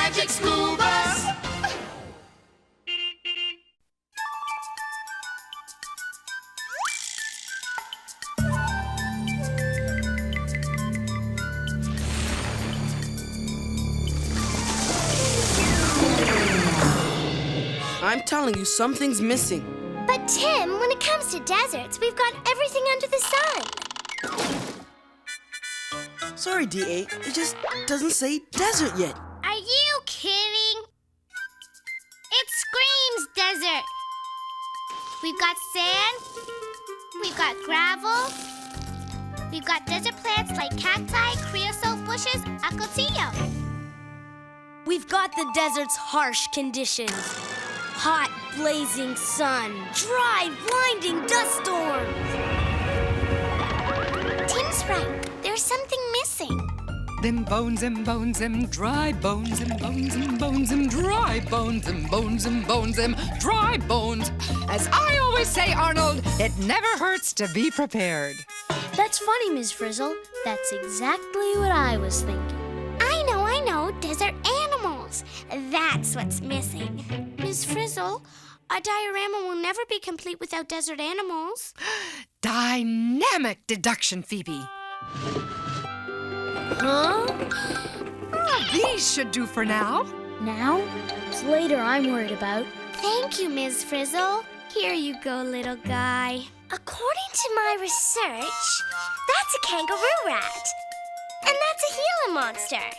magic school bus. I'm telling you, something's missing. But Tim, when it comes to deserts, we've got everything under the sun. Sorry, D.A. It just doesn't say desert yet. Are you kidding? It screams desert. We've got sand, we've got gravel, we've got desert plants like cacti, creosote bushes, acatillo. We've got the desert's harsh conditions. Hot, blazing sun, dry, blinding dust storms. Tim's right. There's something missing. Them bones, dry bones, dry bones, dry bones. As I always say, Arnold, it never hurts to be prepared. That's funny, Ms. Frizzle. That's exactly what I was thinking. I know. Desert animals. That's what's missing. Ms. Frizzle, a diorama will never be complete without desert animals. Dynamic deduction, Phoebe. Huh? These should do for now. Now? It's later I'm worried about. Thank you, Ms. Frizzle. Here you go, little guy. According to my research, that's a kangaroo rat. And that's a Gila monster.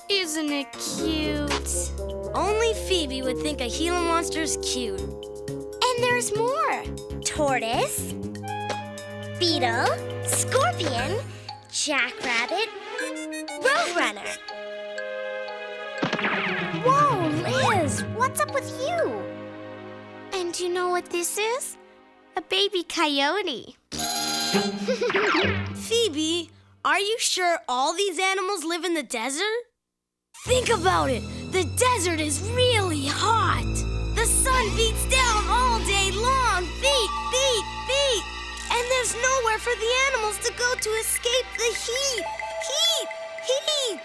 Isn't it cute? Only Phoebe would think a Gila monster's cute. And there's more. Tortoise, beetle, scorpion, jackrabbit, roadrunner. Whoa, Liz, what's up with you? And you know what this is? A baby coyote. Phoebe, are you sure all these animals live in the desert? Think about it. The desert is really hot. The sun beats down all day long. Beat, beat, beat. And there's nowhere for the animals to go to escape the heat. Heat.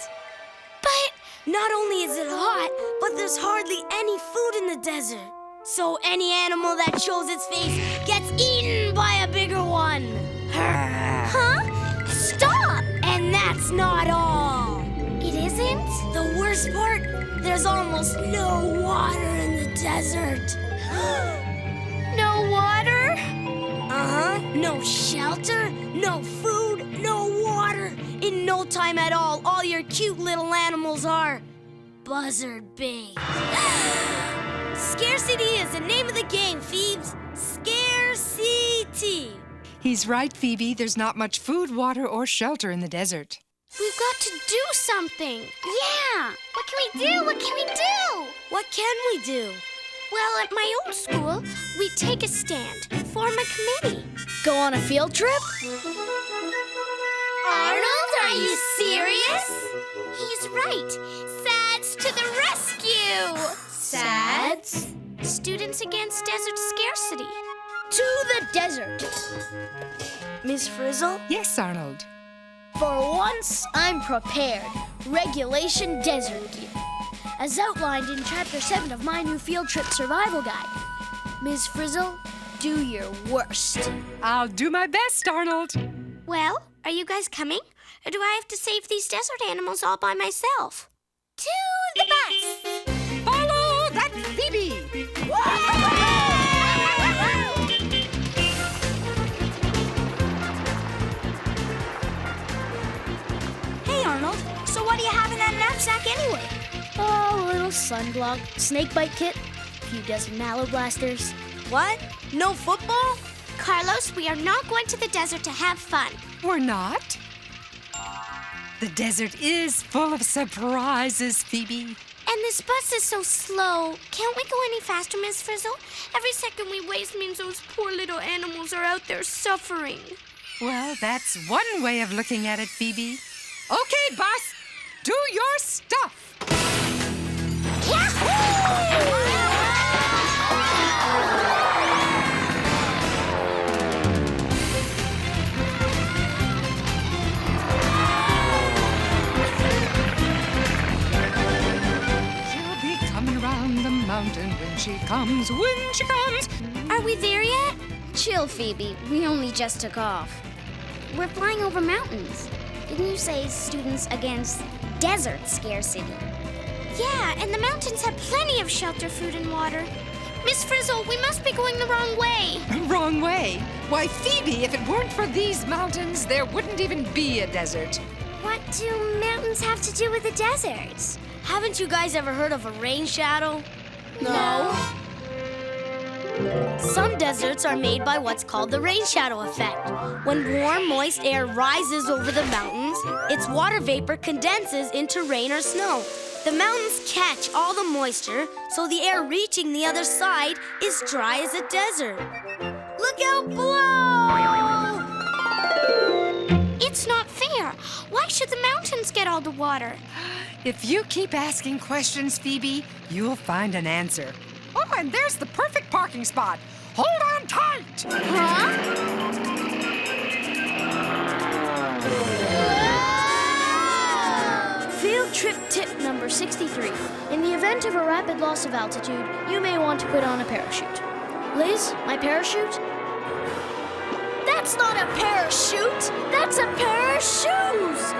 But Not only is it hot, but there's hardly any food in the desert. So any animal that shows its face gets eaten by a bigger one. huh? Stop! And that's not all. It isn't? The worst part, there's almost no water in the desert. No water? No shelter, no food, no water. In no time at all your cute little animals are buzzard bait. Scarcity is the name of the game, Phoebes. Scarcity. He's right, Phoebe. There's not much food, water, or shelter in the desert. We've got to do something. Yeah. What can we do? What What can we do? Well, at my old school, we take a stand, form a committee. Go on a field trip? Arnold, are you serious? He's right. SADS to the rescue! SADS? Students Against Desert Scarcity. To the desert. Miss Frizzle? Yes, Arnold. For once, I'm prepared. Regulation Desert Gear. As outlined in Chapter 7 of my new field trip survival guide. Ms. Frizzle, do your worst. I'll do my best, Arnold. Well, are you guys coming? Or do I have to save these desert animals all by myself? To the bus! Follow that Phoebe! Hey, Arnold. So what do you have in that knapsack anyway? Oh, a little sunblock, snakebite kit, a few desert mallow blasters. What? No football? Carlos, we are not going to the desert to have fun. We're not. The desert is full of surprises, Phoebe. And this bus is so slow. Can't we go any faster, Miss Frizzle? Every second we waste means those poor little animals are out there suffering. Well, that's one way of looking at it, Phoebe. Okay, bus, do your stuff. mountain when she comes, when she comes. Are we there yet? Chill, Phoebe. We only just took off. We're flying over mountains. Didn't you say students against desert scarcity? Yeah, and the mountains have plenty of shelter, food, and water. Miss Frizzle, we must be going the wrong way. Wrong way? Why, Phoebe, if it weren't for these mountains, there wouldn't even be a desert. What do mountains have to do with the deserts? Haven't you guys ever heard of a rain shadow? No. Some deserts are made by what's called the rain shadow effect. When warm, moist air rises over the mountains, its water vapor condenses into rain or snow. The mountains catch all the moisture, so the air reaching the other side is dry as a desert. Look out below! It's not fair. Why should the mountains get all the water? If you keep asking questions, Phoebe, you'll find an answer. Oh, and there's the perfect parking spot. Hold on tight! Field trip tip number 63. In the event of a rapid loss of altitude, you may want to put on a parachute. Liz, my parachute? That's not a parachute! That's a pair of shoes!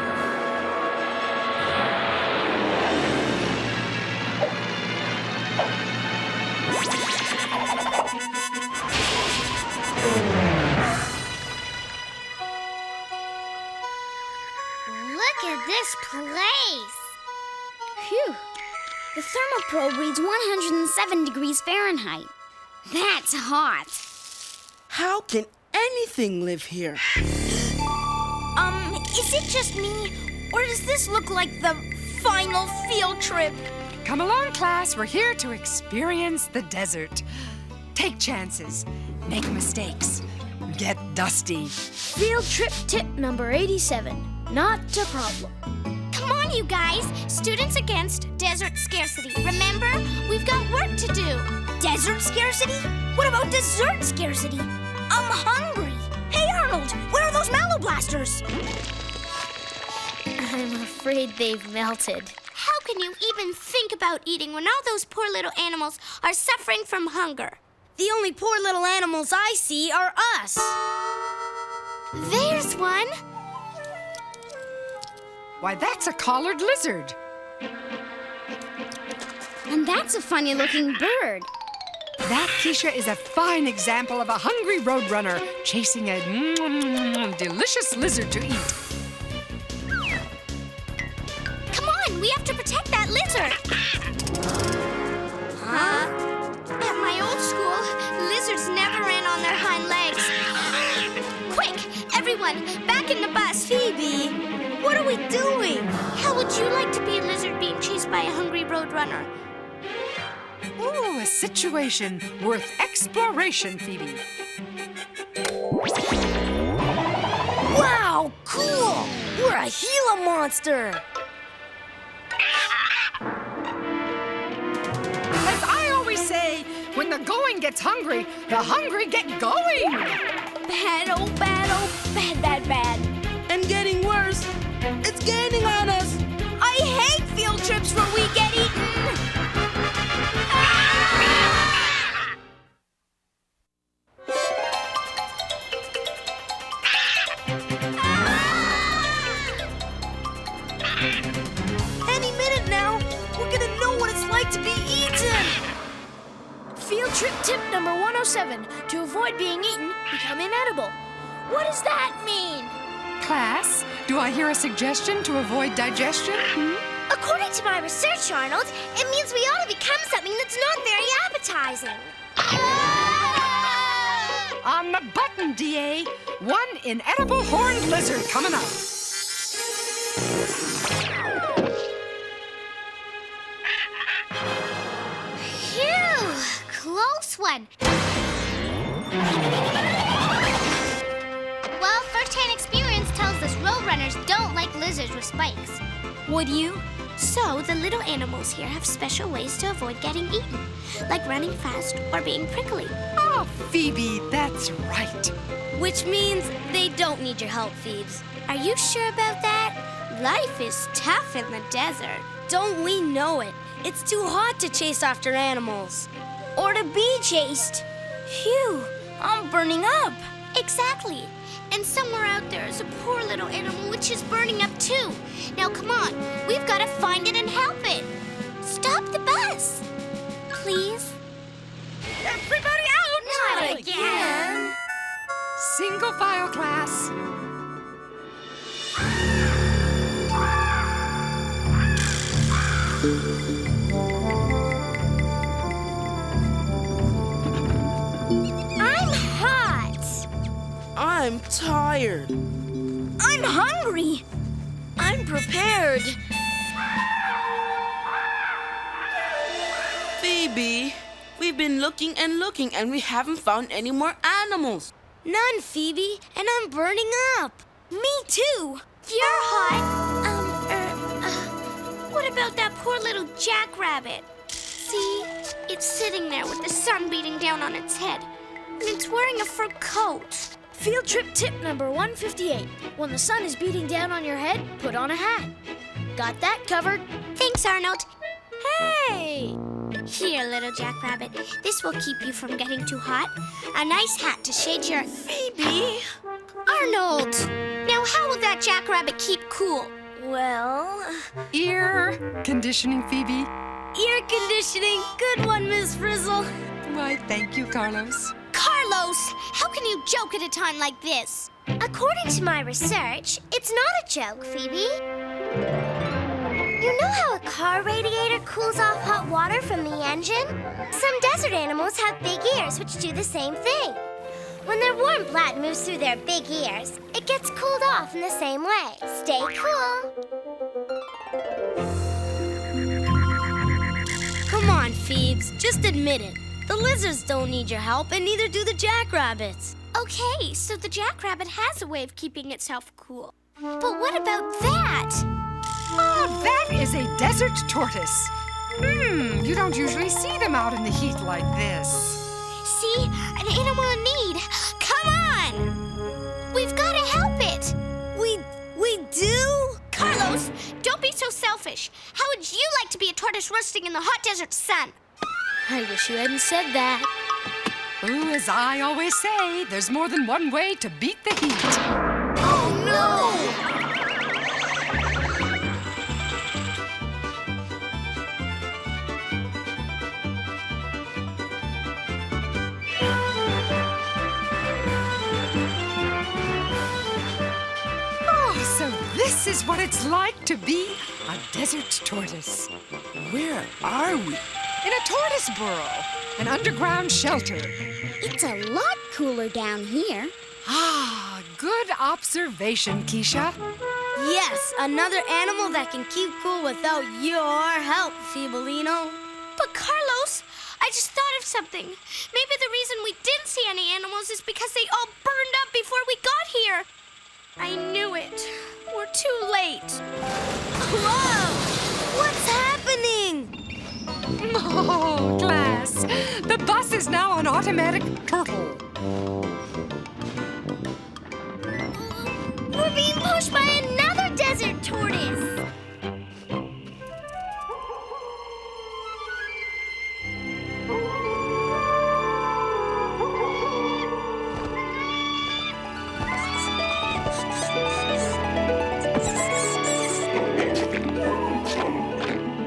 Look at this place. Phew. The thermal probe reads 107 degrees Fahrenheit. That's hot. How can anything live here? Is it just me, or does this look like the final field trip? Come along, class. We're here to experience the desert. Take chances. Make mistakes. Get dusty. Field trip tip number 87. Not a problem. Come on, you guys. Students against desert scarcity. Remember, we've got work to do. Desert scarcity? What about dessert scarcity? I'm hungry. Hey, Arnold, where are those mallow blasters? I'm afraid they've melted. How can you even think about eating when all those poor little animals are suffering from hunger? The only poor little animals I see are us. There's one. Why, that's a collared lizard. And that's a funny-looking bird. That, Keisha, is a fine example of a hungry roadrunner chasing a delicious lizard to eat. Come on, we have to protect that lizard. Huh? At my old school, lizards never ran on their hind legs. Quick, everyone, back in the bus. Phoebe, what are we doing? How would you like to be a lizard being chased by a hungry roadrunner? Ooh, a situation worth exploration, Phoebe. Wow, cool! We're a Gila monster! As I always say, when the going gets hungry, the hungry get going! Bad, oh, bad, oh, bad, bad, bad. And getting worse. It's gaining on us. I hate field trips where we get eaten! Any minute now, we're gonna know what it's like to be eaten! Field trip tip number 107. To avoid being eaten, become inedible. What does that mean? Class, do I hear a suggestion to avoid digestion? According to my research, Arnold, it means we ought to become something that's not very appetizing. On the button, DA. One inedible horned lizard coming up. Phew, close one. Well, first-hand experience tells us roadrunners don't like lizards with spikes. Would you? So, the little animals here have special ways to avoid getting eaten, like running fast or being prickly. Oh, Phoebe, that's right. Which means they don't need your help, Phoebes. Are you sure about that? Life is tough in the desert. don't we know it? It's too hot to chase after animals. Or to be chased. Phew, I'm burning up. Exactly. And somewhere out there is a poor little animal which is burning up too. Now come on, we've got to find it and help it. Stop the bus. Please. Everybody out! Not again. Single file class. I'm hot. I'm tired. I'm hungry. I'm prepared. Phoebe, we've been looking and we haven't found any more animals. None, Phoebe, and I'm burning up. Me too. You're hot. What about that poor little jackrabbit? See, it's sitting there with the sun beating down on its head, and it's wearing a fur coat. Field trip tip number 158. When the sun is beating down on your head, put on a hat. Got that covered? Thanks, Arnold. Hey! Here, little jackrabbit. This will keep you from getting too hot. A nice hat to shade your... Phoebe? Arnold! Now, how will that jackrabbit keep cool? Well, Ear conditioning, Phoebe. ear conditioning. Good one, Miss Frizzle. Why, thank you, Carlos. Carlos, how can you joke at a time like this? According to my research, it's not a joke, Phoebe. You know how a car radiator cools off hot water from the engine? Some desert animals have big ears which do the same thing. When their warm blood moves through their big ears, it gets cooled off in the same way. Stay cool. Come on, Phoebes. Just admit it. The lizards don't need your help, and neither do the jackrabbits. Okay, so the jackrabbit has a way of keeping itself cool. But what about that? Oh, that is a desert tortoise. You don't usually see them out in the heat like this. See, an animal in need. Come on! We've got to help it. We do? Carlos, don't be so selfish. How would you like to be a tortoise roasting in the hot desert sun? I wish you hadn't said that. Ooh, as I always say, there's more than one way to beat the heat. Oh, no! Oh, so this is what it's like to be a desert tortoise. Where are we? In a tortoise burrow, an underground shelter. It's a lot cooler down here. Ah, good observation, Keisha. Yes, another animal that can keep cool without your help, Phoebelino. But Carlos, I just thought of something. Maybe the reason we didn't see any animals is because they all burned up before we got here. I knew it. We're too late. Whoa! What's happening? Oh, class. The bus is now an automatic turtle. We're being pushed by another desert tortoise.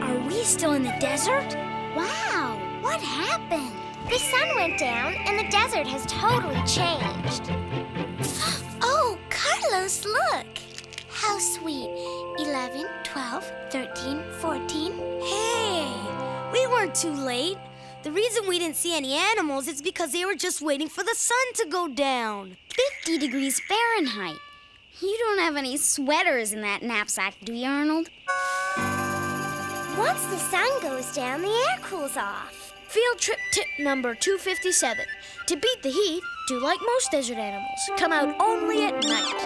Are we still in the desert? Wow, what happened? The sun went down and the desert has totally changed. Oh, Carlos, look. How sweet. 11, 12, 13, 14. Hey, we weren't too late. The reason we didn't see any animals is because they were just waiting for the sun to go down. 50 degrees Fahrenheit. You don't have any sweaters in that knapsack, do you, Arnold? Once the sun goes down, the air cools off. Field trip tip number 257. To beat the heat, do like most desert animals. Come out only at night.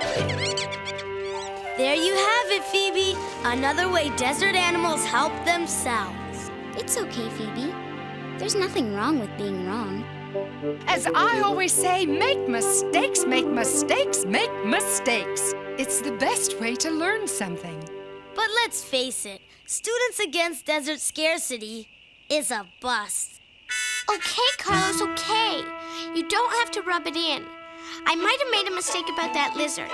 There you have it, Phoebe. Another way desert animals help themselves. It's okay, Phoebe. There's nothing wrong with being wrong. As I always say, make mistakes, make mistakes, make mistakes. It's the best way to learn something. But let's face it, Students Against Desert Scarcity is a bust. Okay, Carlos, okay. You don't have to rub it in. I might have made a mistake about that lizard.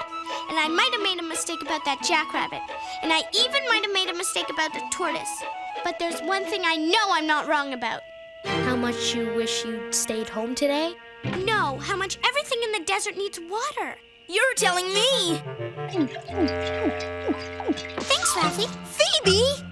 And I might have made a mistake about that jackrabbit. And I even might have made a mistake about the tortoise. But there's one thing I know I'm not wrong about. How much you wish you'd stayed home today? No, how much everything in the desert needs water. You're telling me! Thanks, Rafi. Phoebe!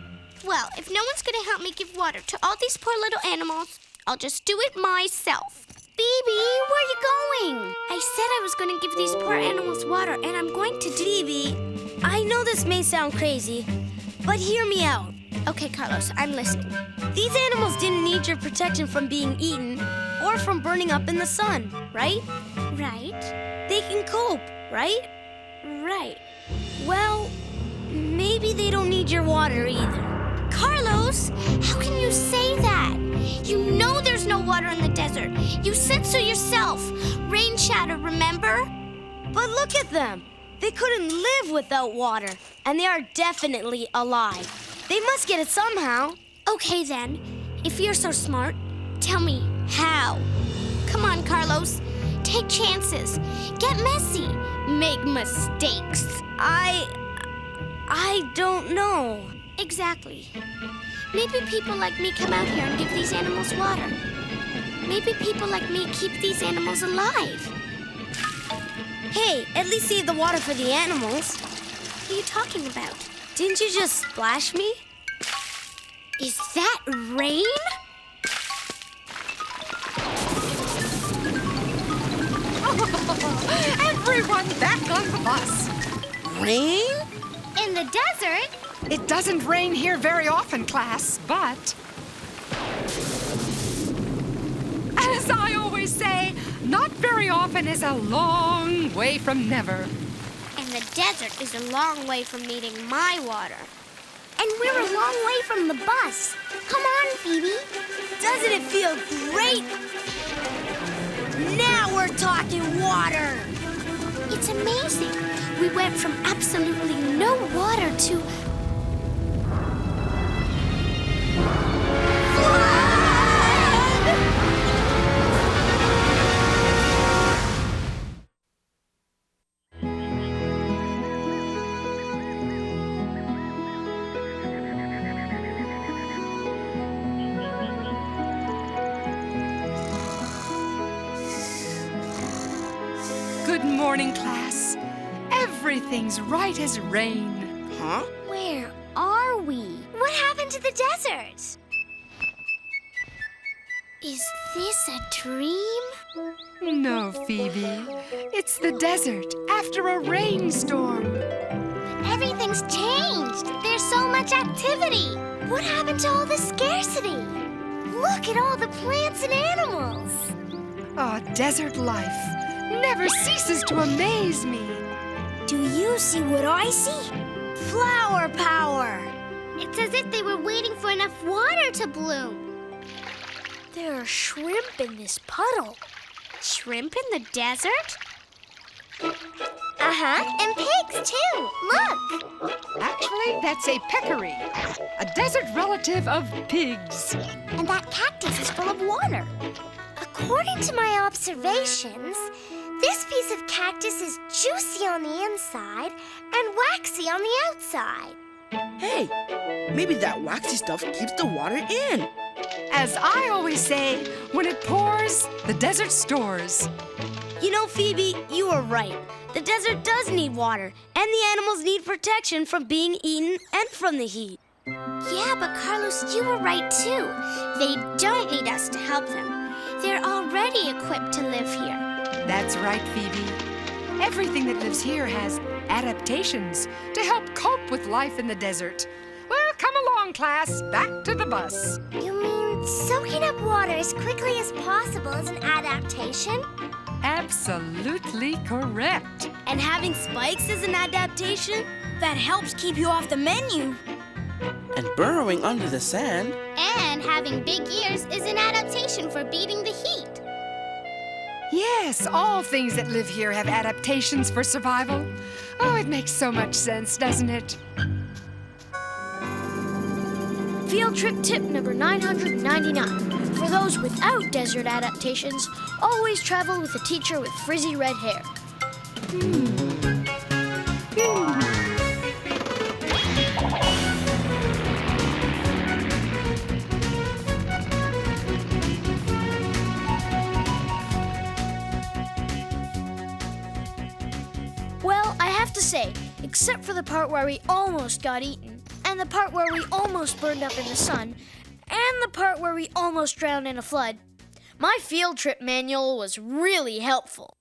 Well, if no one's gonna help me give water to all these poor little animals, I'll just do it myself. Phoebe, where are you going? I said I was gonna give these poor animals water, and I'm going to do. Phoebe, I know this may sound crazy, but hear me out. Okay, Carlos, I'm listening. These animals didn't need your protection from being eaten or from burning up in the sun, right? Right? They can cope, right? Right. Well, maybe they don't need your water either. Carlos, how can you say that? You know there's no water in the desert. You said so yourself. Rain shadow, remember? But look at them. They couldn't live without water, and they are definitely alive. They must get it somehow. Okay, then. If you're so smart, tell me how. Come on, Carlos. Take chances. Get messy. Make mistakes. I don't know. Exactly. Maybe people like me come out here and give these animals water. Maybe people like me keep these animals alive. Hey, at least save the water for the animals. What are you talking about? Didn't you just splash me? Is that rain? Everyone back on the bus. Rain? In the desert? It doesn't rain here very often, class, but as I always say, not very often is a long way from never. And the desert is a long way from needing my water. And we're a long way from the bus. Come on, Phoebe. Doesn't it feel great? Now we're talking water. It's amazing. We went from absolutely no water to Good morning, class. Everything's right as rain. Huh? Where are we? What happened to the desert? Is this a dream? No, Phoebe. It's the desert after a rainstorm. Everything's changed. There's so much activity. What happened to all the scarcity? Look at all the plants and animals. Oh, desert life never ceases to amaze me. Do you see what I see? Flower power. It's as if they were waiting for enough water to bloom. There are shrimp in this puddle. Shrimp in the desert? And pigs, too. Look. Actually, that's a peccary, a desert relative of pigs. And that cactus is full of water. According to my observations, this piece of cactus is juicy on the inside and waxy on the outside. Hey, maybe that waxy stuff keeps the water in. As I always say, when it pours, the desert stores. You know, Phoebe, you were right. The desert does need water, and the animals need protection from being eaten and from the heat. Yeah, but Carlos, you were right too. They don't need us to help them. They're already equipped to live here. That's right, Phoebe. Everything that lives here has adaptations to help cope with life in the desert. Well, come along, class. Back to the bus. You mean soaking up water as quickly as possible is an adaptation? Absolutely correct. And having spikes is an adaptation that helps keep you off the menu. And burrowing under the sand. And having big ears is an adaptation for beating the heat. Yes, all things that live here have adaptations for survival. Oh, it makes so much sense, doesn't it? Field trip tip number 999. For those without desert adaptations, always travel with a teacher with frizzy red hair. Well, I have to say, except for the part where we almost got eaten, and the part where we almost burned up in the sun, and the part where we almost drowned in a flood, my field trip manual was really helpful.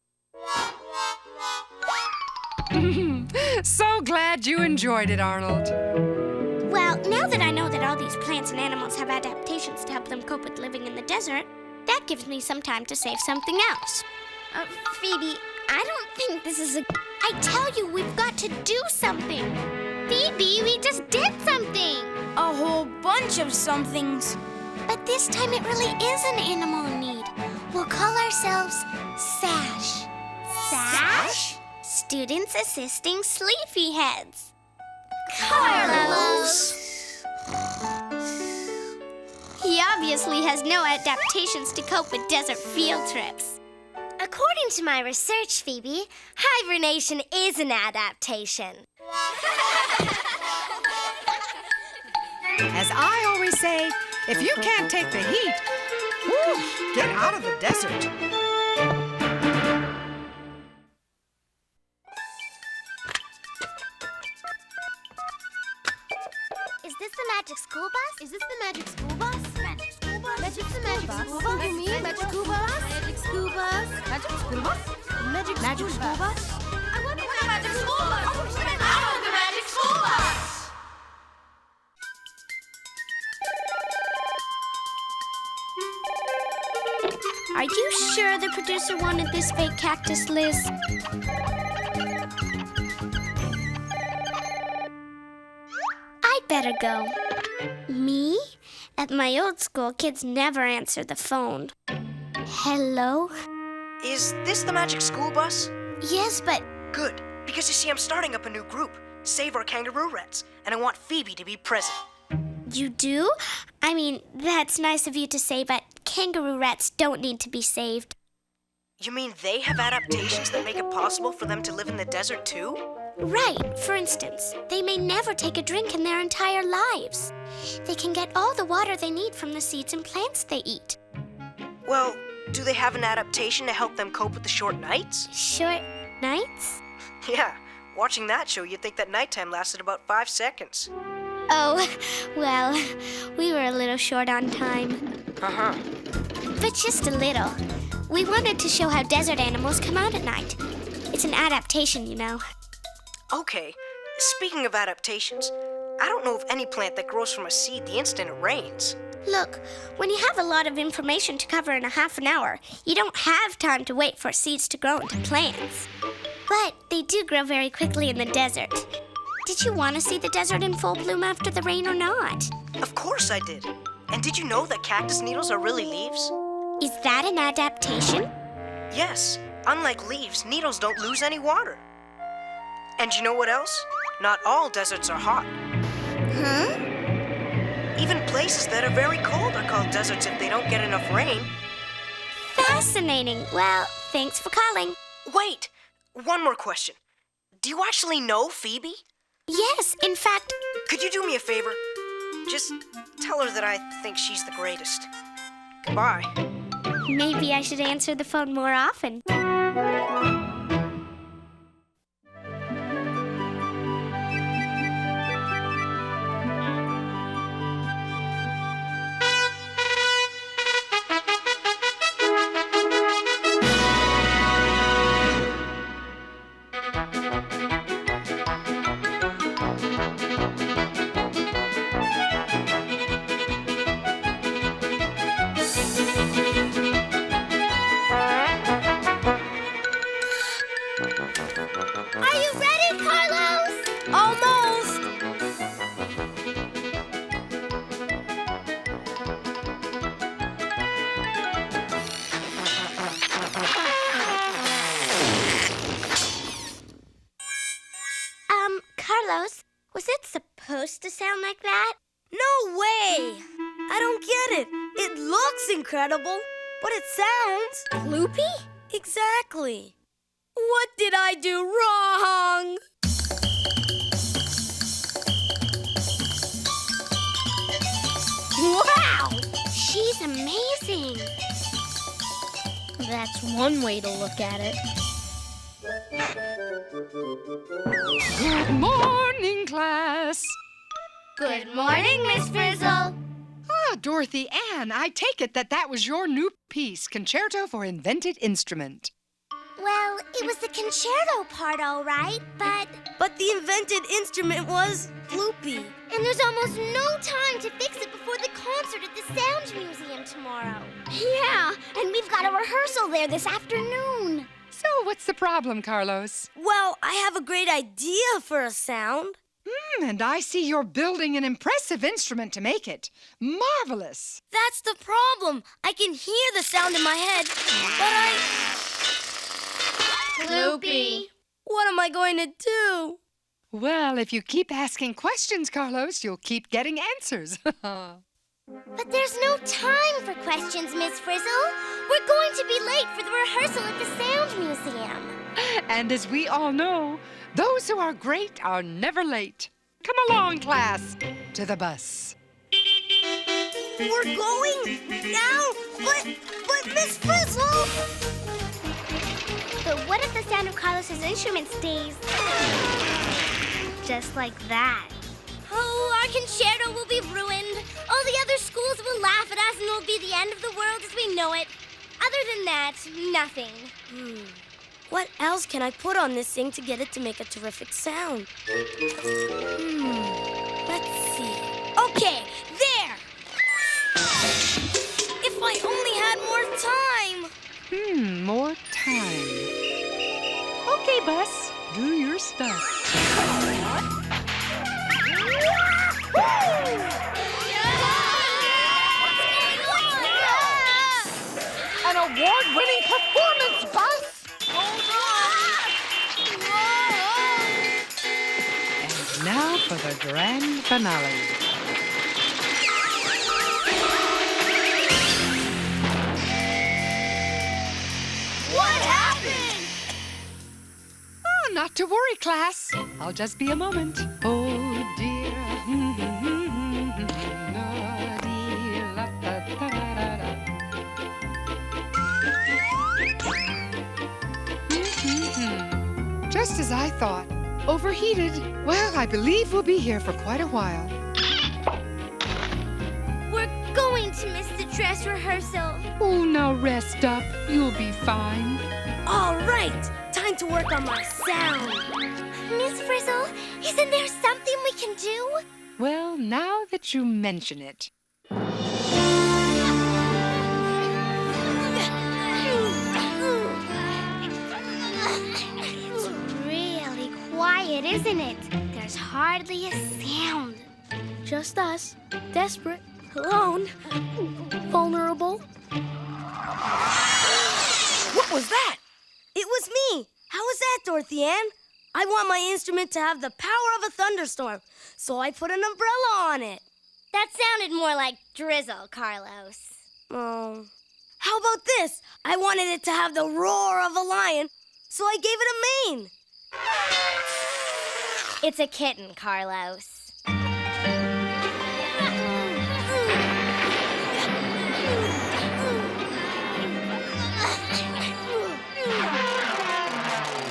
So glad you enjoyed it, Arnold. Well, now that I know that all these plants and animals have adaptations to help them cope with living in the desert, that gives me some time to save something else. Phoebe, I don't think this is a... I tell you, we've got to do something. Phoebe, we just did something. A whole bunch of somethings. But this time it really is an animal in need. We'll call ourselves Sash. Sash? Students assisting sleepyheads. Carlos! He obviously has no adaptations to cope with desert field trips. According to my research, Phoebe, hibernation is an adaptation. As I always say, if you can't take the heat, get out of the desert. Is this the magic school bus? Is this the magic school bus? Magic school bus? Magic the magic school bus? You mean magic school bus? Magic school bus? Magic school bus? Magic school bus? I want the magic school bus! I want the magic school bus! Are you sure the producer wanted this fake cactus, Liz? I'd better go. Me? At my old school, kids never answer the phone. Hello? Is this the magic school bus? Yes, but Good, because you see, I'm starting up a new group, Save Our Kangaroo Rats, and I want Phoebe to be present. you do? I mean, that's nice of you to say, but kangaroo rats don't need to be saved. You mean they have adaptations that make it possible for them to live in the desert too? Right. For instance, they may never take a drink in their entire lives. They can get all the water they need from the seeds and plants they eat. Well, do they have an adaptation to help them cope with the short nights? Short nights? Yeah, watching that show, you'd think that nighttime lasted about 5 seconds. Oh, well, we were a little short on time. Uh-huh. But just a little. We wanted to show how desert animals come out at night. It's an adaptation, you know. Okay, speaking of adaptations, I don't know of any plant that grows from a seed the instant it rains. Look, when you have a lot of information to cover in a half an hour, you don't have time to wait for seeds to grow into plants. But they do grow very quickly in the desert. Did you want to see the desert in full bloom after the rain or not? Of course I did. And did you know that cactus needles are really leaves? Is that an adaptation? Yes, unlike leaves, needles don't lose any water. And you know what else? Not all deserts are hot. Huh? Even places that are very cold are called deserts if they don't get enough rain. Fascinating. Well, thanks for calling. Wait, one more question. Do you actually know Phoebe? Yes, in fact, Could you do me a favor? Just tell her that I think she's the greatest. Goodbye. maybe I should answer the phone more often. don't get it. It looks incredible, but it sounds... Loopy? Exactly. What did I do wrong? Wow! She's amazing. That's one way to look at it. Good morning, class. Good morning, Miss Frizzle. Ah, Dorothy Ann, I take it that was your new piece, Concerto for Invented Instrument. Well, it was the concerto part, all right, but the invented instrument was Loopy. and there's almost no time to fix it before the concert at the Sound Museum tomorrow. Yeah, and we've got a rehearsal there this afternoon. So what's the problem, Carlos? Well, I have a great idea for a sound. And I see you're building an impressive instrument to make it. Marvelous. That's the problem. I can hear the sound in my head, but Loopy. what am I going to do? Well, if you keep asking questions, Carlos, you'll keep getting answers. But there's no time for questions, Miss Frizzle. We're going to be late for the rehearsal at the Sound Museum. And as we all know, those who are great are never late. Come along, class, to the bus. We're going now? But Miss Frizzle! But what if the sound of Carlos's instrument stays just like that? Oh, our concerto will be ruined. All the other schools will laugh at us and it'll be the end of the world as we know it. Other than that, nothing. What else can I put on this thing to get it to make a terrific sound? Let's see. Okay, there! If I only had more time! More time. Okay, bus, do your stuff. An award-winning performance, bus! And now for the grand finale. What happened? Oh, not to worry, class. I'll just be a moment. Oh, dear. Just as I thought. Overheated. Well, I believe we'll be here for quite a while. We're going to miss the dress rehearsal. Oh, now rest up. You'll be fine. All right, time to work on my sound. Miss Frizzle, isn't there something we can do? Well, now that you mention it. It's really quiet, isn't it? There's hardly a sound. Just us, desperate, alone, vulnerable. What was that? It was me. How was that, Dorothy Ann? I want my instrument to have the power of a thunderstorm, so I put an umbrella on it. That sounded more like drizzle, Carlos. Oh. How about this? I wanted it to have the roar of a lion, so I gave it a mane. It's a kitten, Carlos.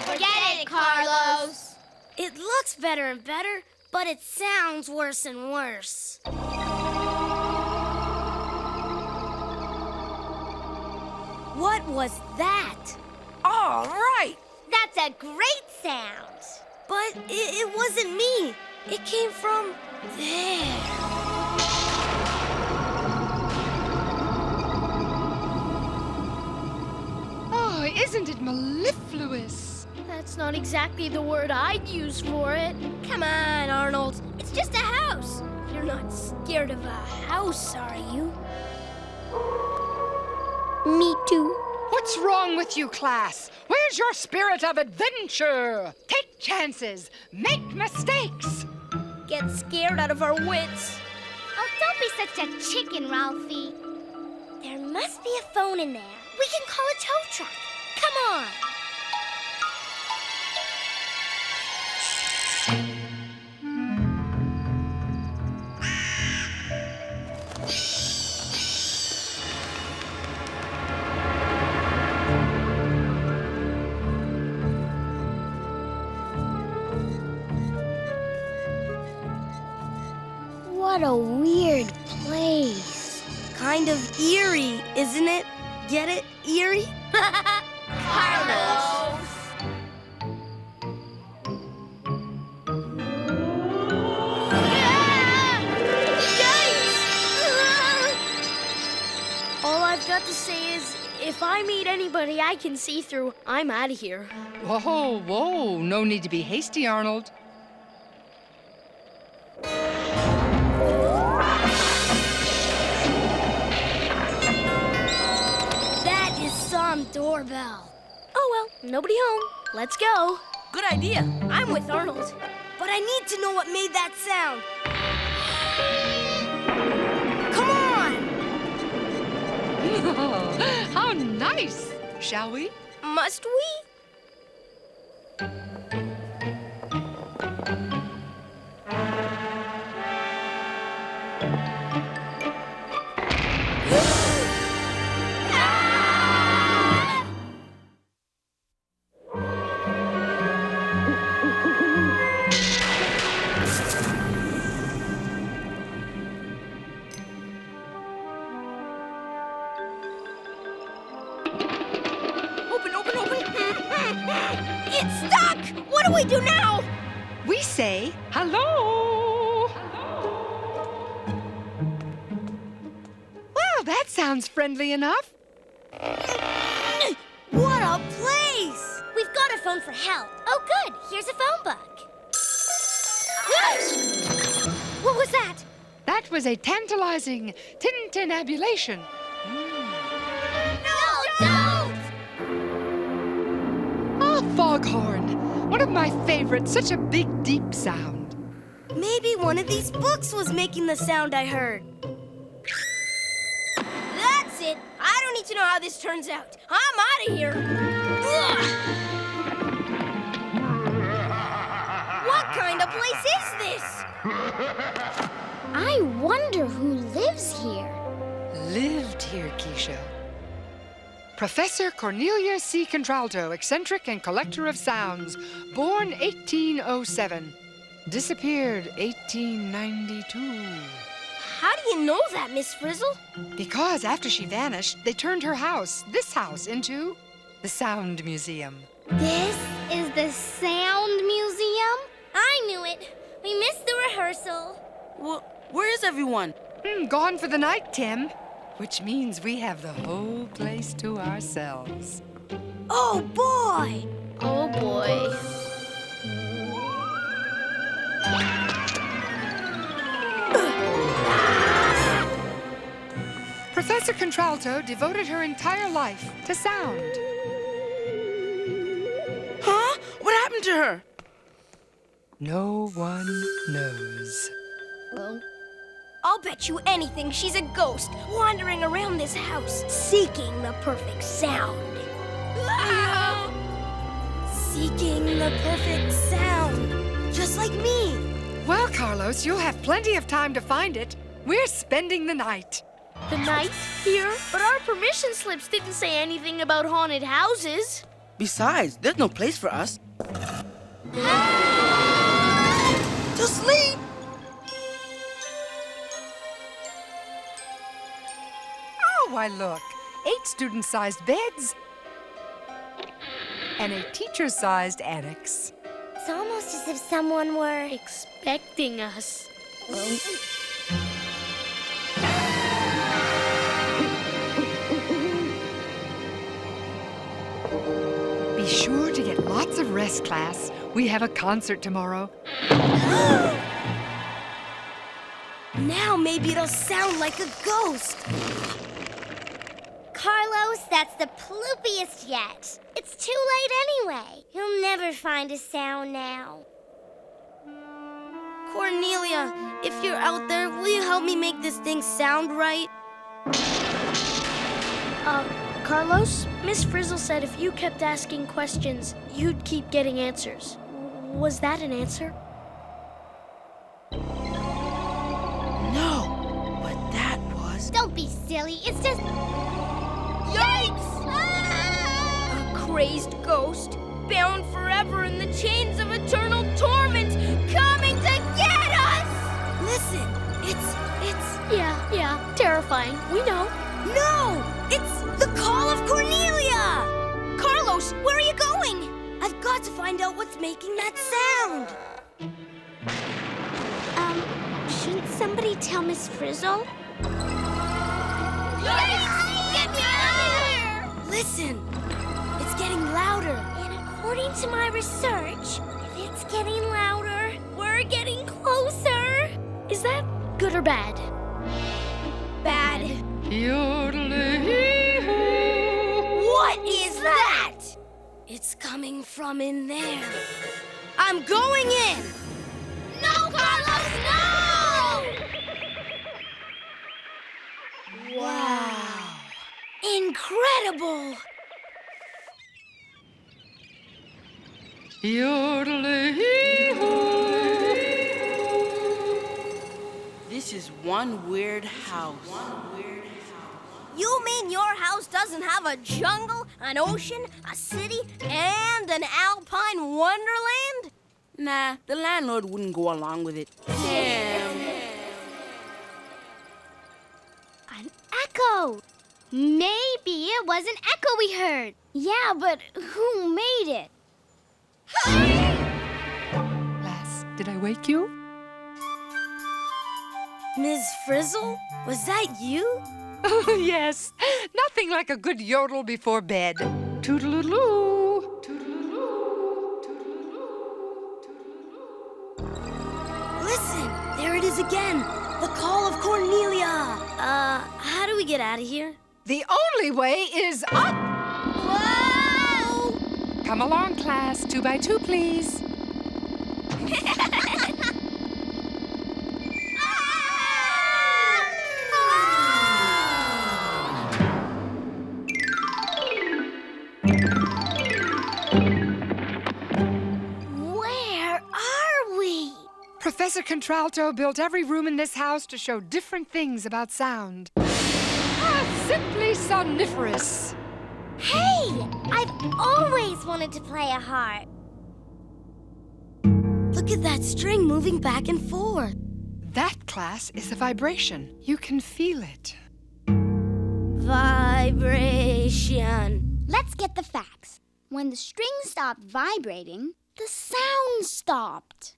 Forget it, Carlos. It looks better and better, but it sounds worse and worse. What was that? All right. That's a great sound. But it wasn't me. It came from there. Oh, isn't it mellifluous? That's not exactly the word I'd use for it. Come on, Arnold. It's just a house. You're not scared of a house, are you? Me too. What's wrong with you, class? Where's your spirit of adventure? Take chances. Make mistakes. Get scared out of our wits. Oh, don't be such a chicken, Ralphie. There must be a phone in there. We can call a tow truck. Come on. What a weird place. Kind of eerie, isn't it? Get it? Eerie? Carlos! All I've got to say is, if I meet anybody I can see through, I'm out of here. Whoa, whoa. No need to be hasty, Arnold. That is some doorbell. Oh well, nobody home. Let's go. Good idea. I'm with Arnold. But I need to know what made that sound. Come on! How nice. Shall we? Must we? It's stuck! What do we do now? We say hello. Well, that sounds friendly enough. What a place! We've got a phone for help. Oh, good. Here's a phone book. What was that? That was a tantalizing tintinabulation. No, don't! Oh, foghorn. One of my favorites. Such a big, deep sound. Maybe one of these books was making the sound I heard. That's it. I don't need to know how this turns out. I'm out of here. Ugh. What kind of place is this? I wonder who lives here. Lived here, Keisha. Professor Cornelia C. Contralto, eccentric and collector of sounds, born 1807, disappeared 1892. How do you know that, Miss Frizzle? Because after she vanished, they turned her house, this house, into the Sound Museum. This is the Sound Museum? I knew it. We missed the rehearsal. Well, where is everyone? Gone for the night, Tim. Which means we have the whole place to ourselves. Oh, boy! Oh boy. Professor Contralto devoted her entire life to sound. Huh? What happened to her? No one knows. I'll bet you anything she's a ghost wandering around this house, seeking the perfect sound. Seeking the perfect sound, just like me. Well, Carlos, you'll have plenty of time to find it. We're spending the night. The night here? But our permission slips didn't say anything about haunted houses. Besides, there's no place for us. To sleep! Oh, why look. 8 student-sized beds and a teacher-sized annex. It's almost as if someone were... Expecting us. Be sure to get lots of rest, class. We have a concert tomorrow. Now maybe it'll sound like a ghost. Carlos, that's the ploopiest yet. It's too late anyway. You'll never find a sound now. Cornelia, if you're out there, will you help me make this thing sound right? Carlos, Miss Frizzle said if you kept asking questions, you'd keep getting answers. Was that an answer? No, but that was... Don't be silly. It's just... Yikes! A crazed ghost, bound forever in the chains of eternal torment, coming to get us! Listen, it's... Yeah, terrifying. We know. No! It's the call of Cornelia! Carlos, where are you going? I've got to find out what's making that sound. Shouldn't somebody tell Miss Frizzle? Yikes! Get me out of here! Listen, it's getting louder. And according to my research, if it's getting louder, we're getting closer. Is that good or bad? Bad. Yodeling-hee-hoo. What is that? It's coming from in there. I'm going in! No, Carlos, no! Wow. Incredible! Yodeling-hee-hoo. This is one weird house. You mean your house doesn't have a jungle, an ocean, a city, and an alpine wonderland? Nah, the landlord wouldn't go along with it. Damn. An echo. Maybe it was an echo we heard. Yeah, but who made it? Lass, did I wake you? Ms. Frizzle, was that you? Oh, yes. Nothing like a good yodel before bed. Toodaloo, toodaloo, toodaloo, toodaloo. Listen, there it is again. The call of Cornelia. How do we get out of here? The only way is up. Whoa! Come along, class. 2 by 2, please. Where are we? Professor Contralto built every room in this house to show different things about sound. Simply soniferous. Hey, I've always wanted to play a harp. Look at that string moving back and forth. That, class, is a vibration. You can feel it. Vibration. Let's get the facts. When the string stopped vibrating, the sound stopped.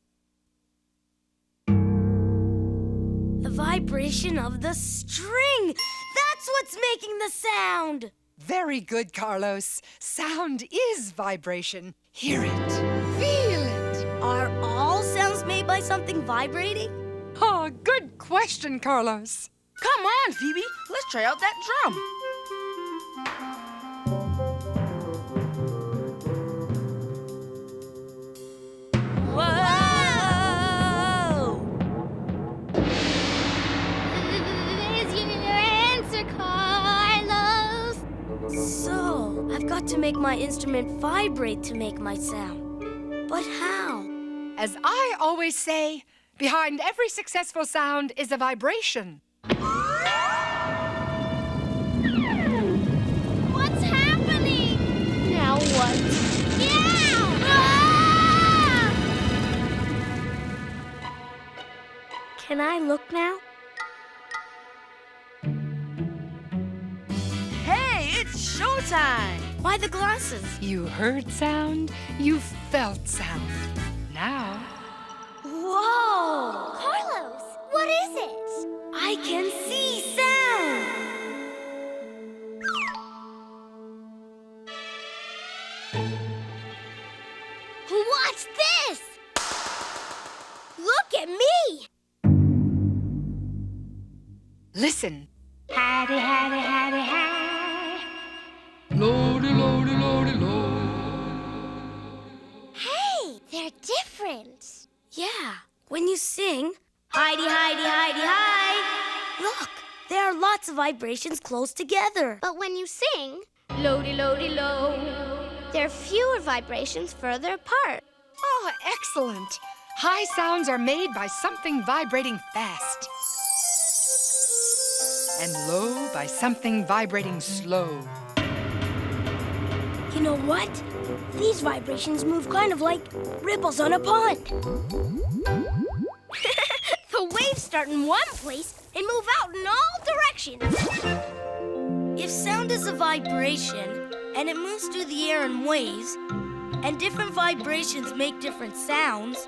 The vibration of the string. That's what's making the sound. Very good, Carlos. Sound is vibration. Hear it. Feel it. Are all sounds made by something vibrating? Oh, good question, Carlos. Come on, Phoebe. Let's try out that drum. Whoa! There's your answer, Carlos. So, I've got to make my instrument vibrate to make my sound. But how? As I always say, behind every successful sound is a vibration. What's happening? Now what? Yeah! Ah! Can I look now? Hey, it's showtime. Why the glasses? You heard sound, you felt sound. Now, Whoa! Carlos, what is it? I can see sound! Watch this! Look at me! listen. Hattie, hattie, hattie, hattie. Lordy, lordy, lordy, lord. Hey, they're different. Yeah, when you sing, Heidi, vibrations close together. But when you sing, lo-de-lo-de-lo, there are fewer vibrations further apart. Oh, excellent. High sounds are made by something vibrating fast. And low by something vibrating slow. You know what? These vibrations move kind of like ripples on a pond. The waves start in one place and move out in all directions. If sound is a vibration and it moves through the air in waves, and different vibrations make different sounds,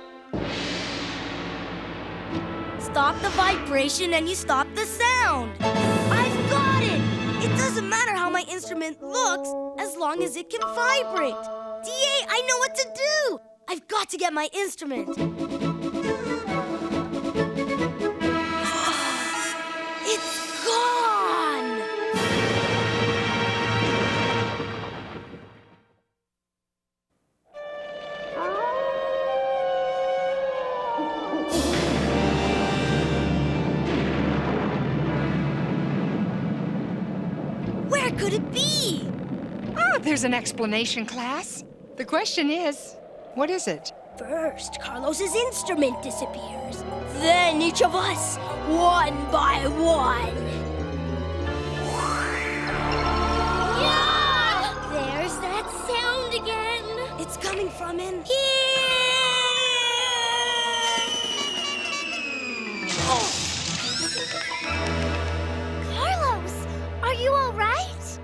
stop the vibration and you stop the sound. I've got it! It doesn't matter how my instrument looks as long as it can vibrate. DA, I know what to do! I've got to get my instrument. It's gone! Where could it be? Oh, there's an explanation, class. The question is, what is it? First, Carlos's instrument disappears. Then each of us, one by one. Yeah! There's that sound again. It's coming from in here. Carlos, are you all right?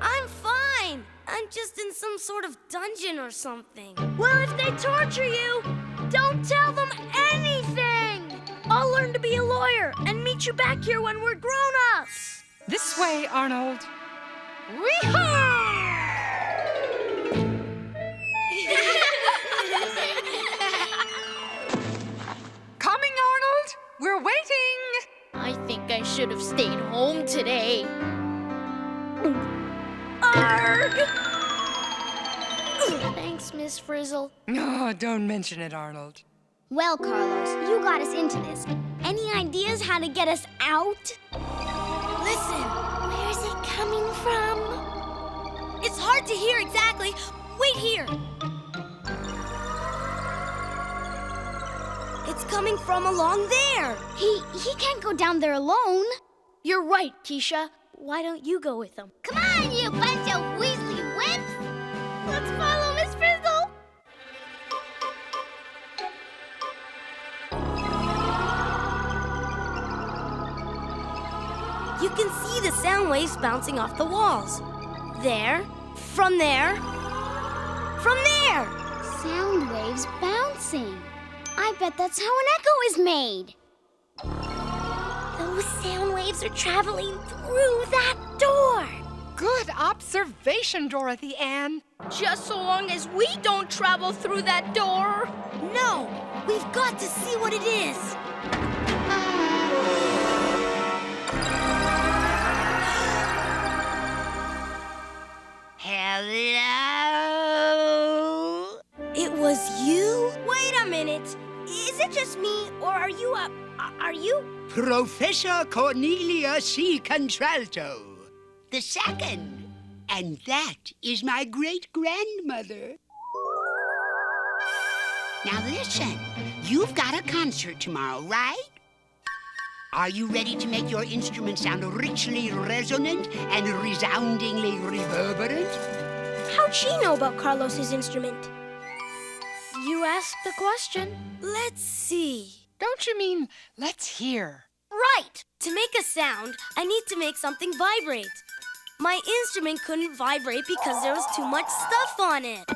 I'm fine. I'm just in some sort of dungeon or something. Well, if they torture you, don't tell them anything. I'll learn to be a lawyer and meet you back here when we're grown-ups. This way, Arnold. Wee-haw! Coming, Arnold. We're waiting. I think I should have stayed home today. Arg! Thanks, Miss Frizzle. Oh, don't mention it, Arnold. Well, Carlos, you got us into this. Any ideas how to get us out? Listen, Where's it coming from? it's hard to hear exactly. Wait here. It's coming from along there. He can't go down there alone. You're right, Keisha. Why don't you go with them? Come on, you bunch of Weasley wimps! Let's follow Miss Frizzle! You can see the sound waves bouncing off the walls. There, from there, from there. Sound waves bouncing. I bet that's how an echo is made. Those sound waves are traveling through that door. Good observation, Dorothy Ann. Just so long as we don't travel through that door. No, we've got to see what it is. Hello? It was you? Wait a minute. Is it just me, or are you Professor Cornelia C. Contralto, the second. And that is my great-grandmother. Now listen, you've got a concert tomorrow, right? Are you ready to make your instrument sound richly resonant and resoundingly reverberant? How'd she know about Carlos's instrument? You asked the question. Let's see. Don't you mean, let's hear? Right! To make a sound, I need to make something vibrate. My instrument couldn't vibrate because there was too much stuff on it.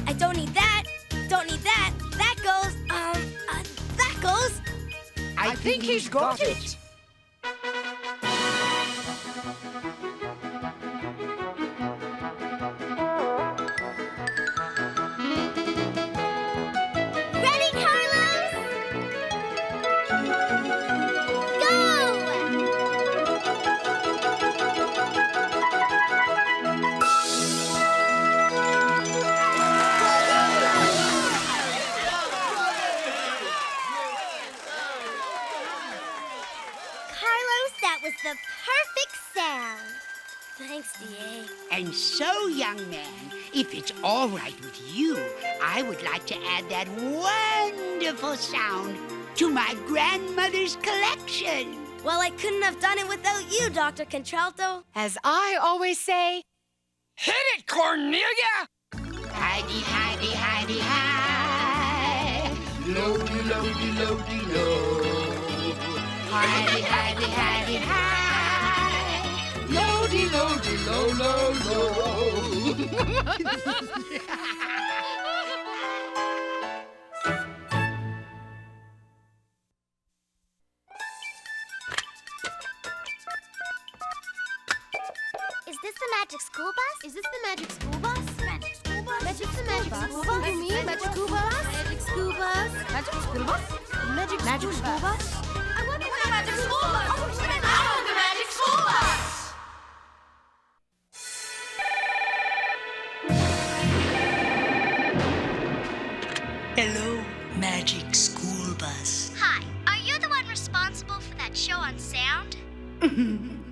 I don't need that. Don't need that. That goes, that goes. I think he's got it. Ready, Carlos? Go! Thanks, D.A. And so, young man, if it's all right with you, I would like to add that wonderful sound to my grandmother's collection. Well, I couldn't have done it without you, Dr. Contralto. As I always say, hit it, Cornelia! Hidey, hidey, hidey, hi. Lody, lody, lody, lo. Hidey, hidey, hidey, hi. Lody, lody, lo, lo, lo. Is this the magic school bus? Is this the magic school bus? Magic school bus? Magic the magic school bus? You mean magic school bus? Magic school bus? Magic school bus? Magic school bus? I want the magic school bus! I want the magic school bus! Hello, Magic School Bus. Hi, are you the one responsible for that show on sound?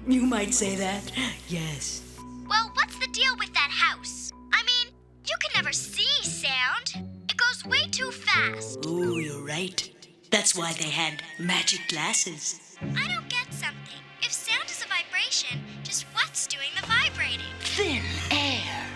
You might say that, yes. Well, what's the deal with that house? I mean, you can never see sound. It goes way too fast. Oh, you're right. That's why they had magic glasses. I don't get something. If sound is a vibration, just what's doing the vibrating? Thin air.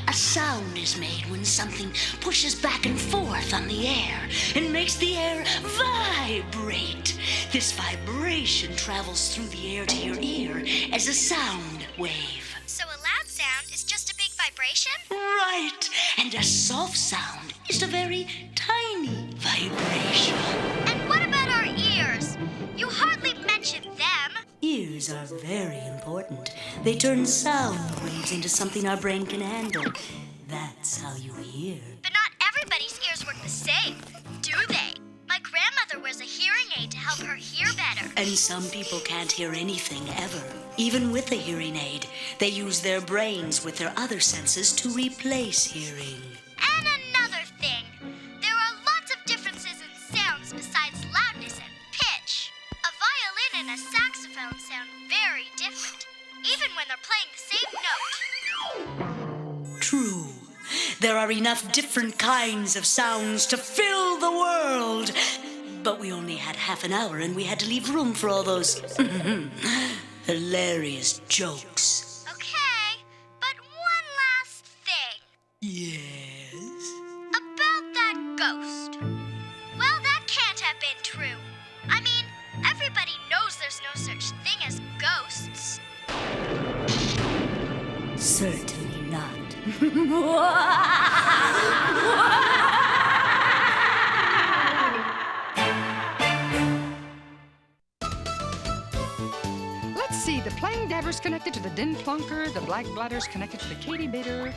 A sound is made when something pushes back and forth on the air and makes the air vibrate. This vibration travels through the air to your ear as a sound wave. So a loud sound is just a big vibration? Right. And a soft sound is a very tiny vibration. And what about our ears? You hardly mention them. Ears are very important. They turn sound waves into something our brain can handle. That's how you hear. But not everybody's ears work the same, do they? My grandmother wears a hearing aid to help her hear better. And some people can't hear anything ever. Even with a hearing aid, they use their brains with their other senses to replace hearing. And another thing, there are lots of differences in sounds besides loudness and pitch. A violin and a saxophone sound very different, even when they're playing the same note. True. There are enough different kinds of sounds to fill the world. But we only had half an hour and we had to leave room for all those hilarious jokes. Okay, but one last thing. Yes? About that ghost. Well, that can't have been true. I mean, everybody knows there's no such thing as ghosts. Certainly not. Let's see, the plain dabber's connected to the din plunker, the black bladder's connected to the Katy bitter.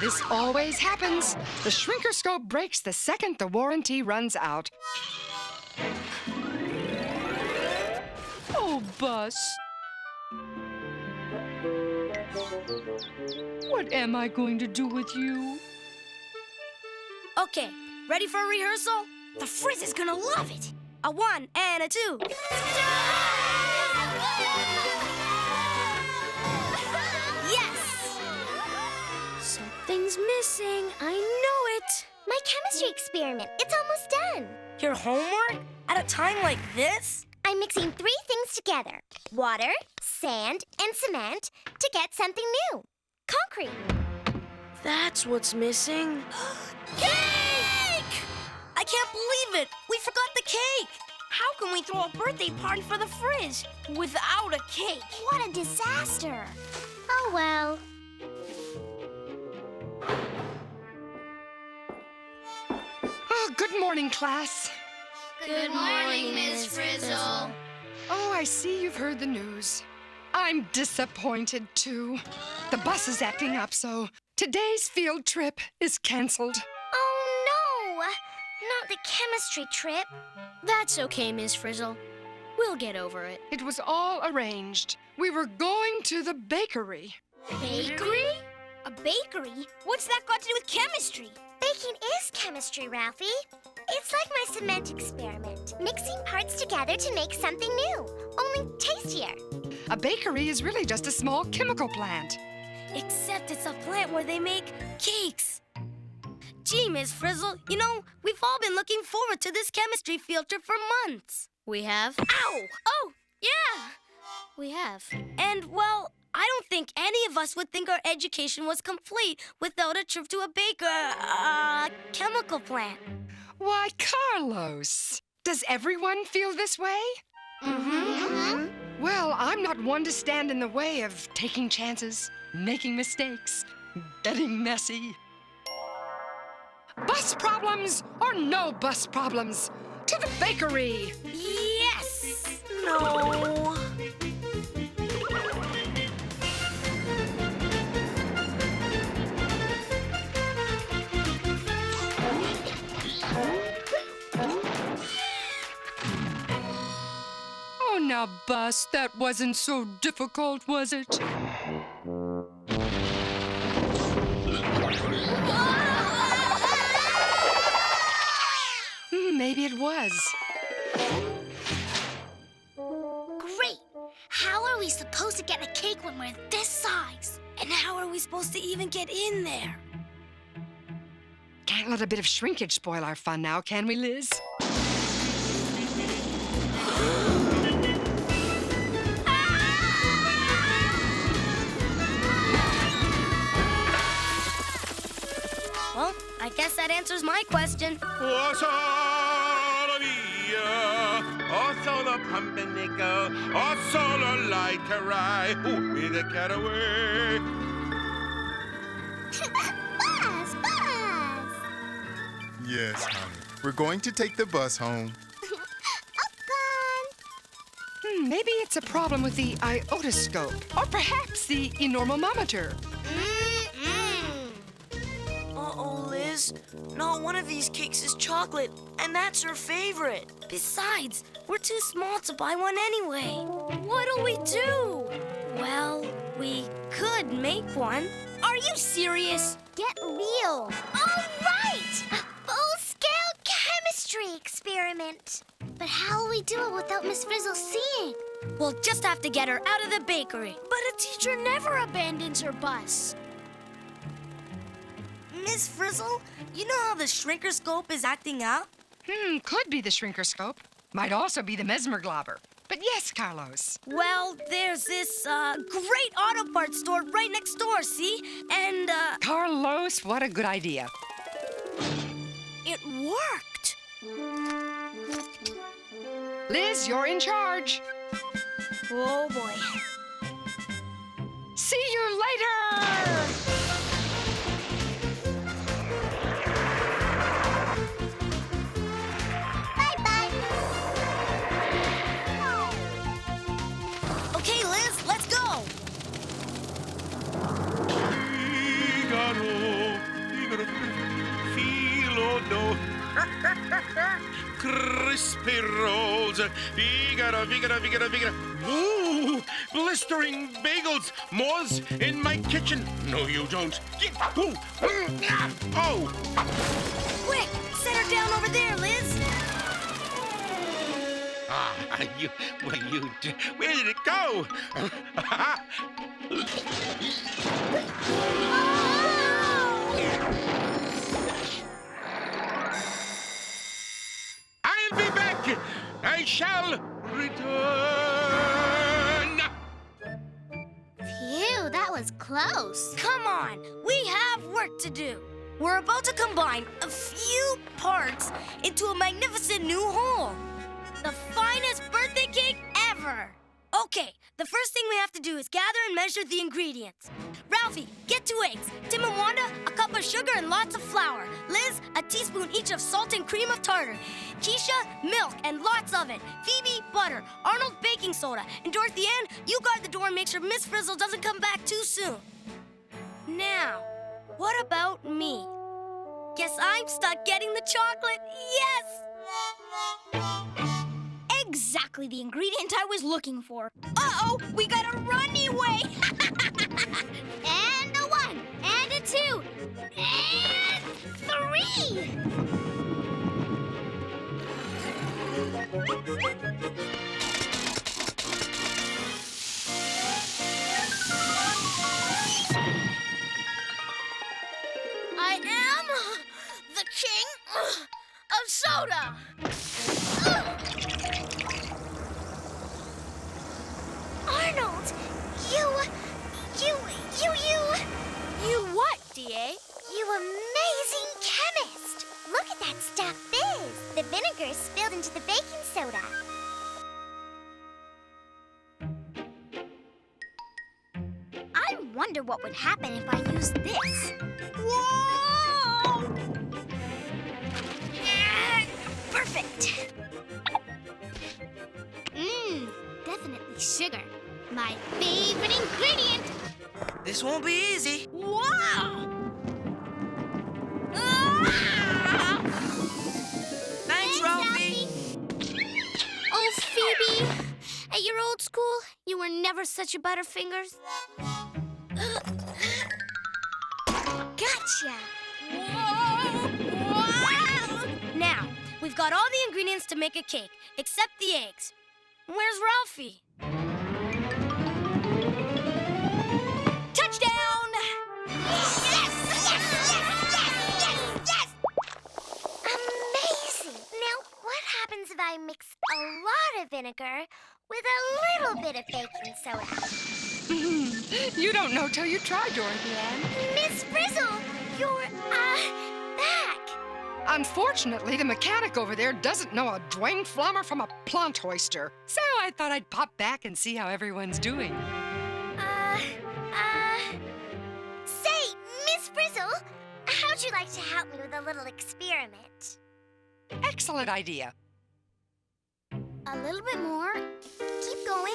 This always happens. The shrinkerscope breaks the second the warranty runs out. Oh, Bus. What am I going to do with you? Okay, ready for a rehearsal? The Frizz is gonna love it. A 1 and a 2. Yes! Something's missing. I know it. My chemistry experiment. It's almost done. Your homework? At a time like this? I'm mixing 3 things together. Water, sand, and cement to get something new. Concrete. That's what's missing. Cake! I can't believe it. We forgot the cake. How can we throw a birthday party for the Frizz without a cake? What a disaster. Oh, well. Oh, good morning, class. Good morning, Miss Frizzle. Oh, I see you've heard the news. I'm disappointed, too. The bus is acting up, so today's field trip is canceled. Oh, no. Not the chemistry trip. That's okay, Miss Frizzle. We'll get over it. It was all arranged. We were going to the bakery. Bakery? A bakery? What's that got to do with chemistry? Baking is chemistry, Ralphie. It's like my cement experiment, mixing parts together to make something new, only tastier. A bakery is really just a small chemical plant. Except it's a plant where they make cakes. Gee, Miss Frizzle, you know, we've all been looking forward to this chemistry field trip for months. We have? Ow! Oh, yeah! We have. And, well, I don't think any of us would think our education was complete without a trip to a chemical plant. Why, Carlos, does everyone feel this way? Mm-hmm. Well, I'm not one to stand in the way of taking chances, making mistakes, getting messy. Bus problems or no bus problems? To the bakery! Yes! No. Oh, now, Bus, that wasn't so difficult, was it? Maybe it was. Great! How are we supposed to get a cake when we're this size? And how are we supposed to even get in there? Can't let a bit of shrinkage spoil our fun now, can we, Liz? Well, I guess that answers my question. Oh, solo via, oh, solo pumpernickel, oh, solo light to ride, with a cat away. Buzz! Buzz! Yes, honey. We're going to take the bus home. Maybe it's a problem with the iotoscope, or perhaps the enormometer. Uh-oh, Liz. Not one of these cakes is chocolate, and that's her favorite. Besides, we're too small to buy one anyway. What'll we do? Well, we could make one. Are you serious? Get real. All right! A full-scale chemistry experiment. But how will we do it without Miss Frizzle seeing? We'll just have to get her out of the bakery. But a teacher never abandons her bus. Miss Frizzle, you know how the shrinkerscope is acting up? Could be the shrinkerscope. Might also be the mesmerglobber. But yes, Carlos. Well, there's this great auto parts store right next door, see? And, Carlos, what a good idea. it worked. Liz, you're in charge. Oh, boy. See you later! Okay, Liz, let's go. Filo crispy rolls. Vigara. Ooh, blistering bagels. More's in my kitchen. No, you don't. Ooh. Oh. Quick, set her down over there, Liz. Where did it go? I'll be back. I shall return. Phew, that was close. Come on, we have work to do. We're about to combine a few parts into a magnificent new whole. The finest birthday cake ever. Okay, the first thing we have to do is gather and measure the ingredients. Ralphie, get 2 eggs. Tim and Wanda, a cup of sugar and lots of flour. Liz, a teaspoon each of salt and cream of tartar. Keisha, milk and lots of it. Phoebe, butter. Arnold, baking soda. And Dorothy Ann, you guard the door and make sure Miss Frizzle doesn't come back too soon. Now, what about me? Guess I'm stuck getting the chocolate. Yes! Exactly the ingredient I was looking for. Uh-oh, we gotta run anyway. And a 1, and a 2, and 3. I am the king of soda. Arnold, You what, D.A.? you amazing chemist. Look at that stuff fizz. The vinegar spilled into the baking soda. I wonder what would happen if I used this. Whoa! Perfect. Definitely sugar. My favorite ingredient. This won't be easy. Wow! Thanks, Ralphie. Oh, Phoebe, at your old school, you were never such a butterfingers. Gotcha. Now, we've got all the ingredients to make a cake, except the eggs. Where's Ralphie? Touchdown! Amazing. Now, what happens if I mix a lot of vinegar with a little bit of baking soda? You don't know till you try, Dorothy Ann. Miss Frizzle, you're, back. Unfortunately, the mechanic over there doesn't know a Dwayne Flammer from a plant hoister. So I thought I'd pop back and see how everyone's doing. Say, Miss Frizzle, how'd you like to help me with a little experiment? Excellent idea. A little bit more. Keep going.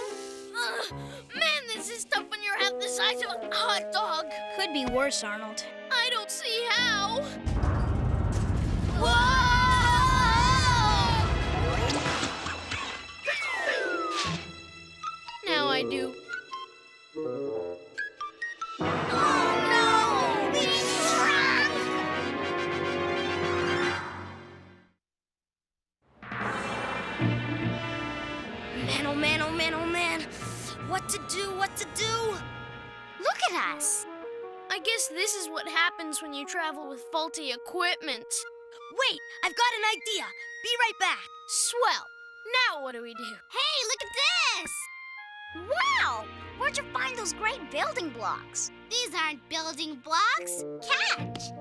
Man, this is tough when you're half the size of a hot dog. Could be worse, Arnold. I don't see how. Now I do. Man. What to do? Look at us. I guess this is what happens when you travel with faulty equipment. Wait, I've got an idea. Be right back. Swell. Now what do we do? Hey, look at this. Wow! Where'd you find those great building blocks? These aren't building blocks. Catch.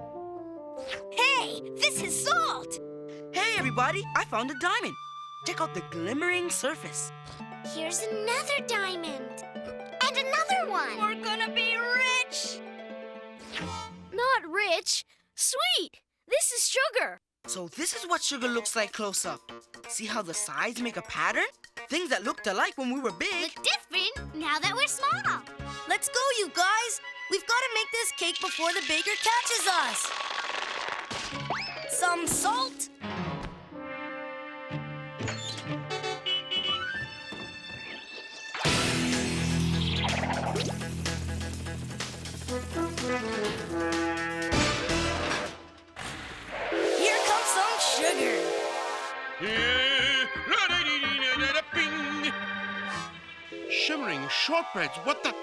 Hey, this is salt. Hey, everybody, I found a diamond. Check out the glimmering surface. Here's another diamond. And another one. We're gonna be rich. Not rich. Sweet. This is sugar. So this is what sugar looks like close up. See how the sides make a pattern? Things that looked alike when we were big. Look different now that we're small. Let's go, you guys. We've got to make this cake before the baker catches us. Some salt. Here comes some sugar. Bing. Shimmering shortbreads, what the?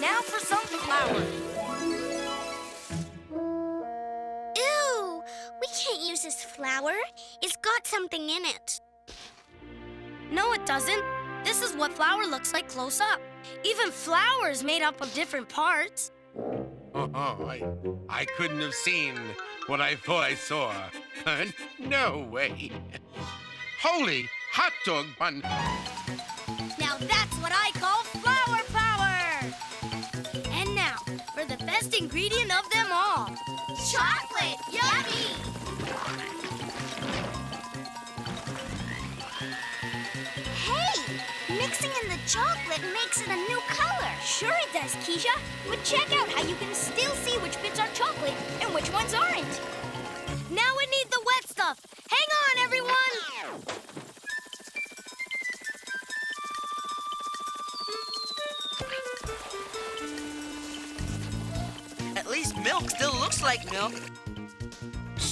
Now for some flour. Ew! We can't use this flour. It's got something in it. No, it doesn't. This is what flour looks like close up. Even flour is made up of different parts. I couldn't have seen what I thought I saw. No way. Holy hot dog bun. Now that's what I call flour power! And now, for the best ingredient of them all. Chocolate! Yummy! Hey! Mixing in the chocolate makes it a new color. Sure it does, Keisha. But check out how you can still see which bits are chocolate and which ones aren't. Now we need the wet stuff. Hang on, everyone! At least milk still looks like milk.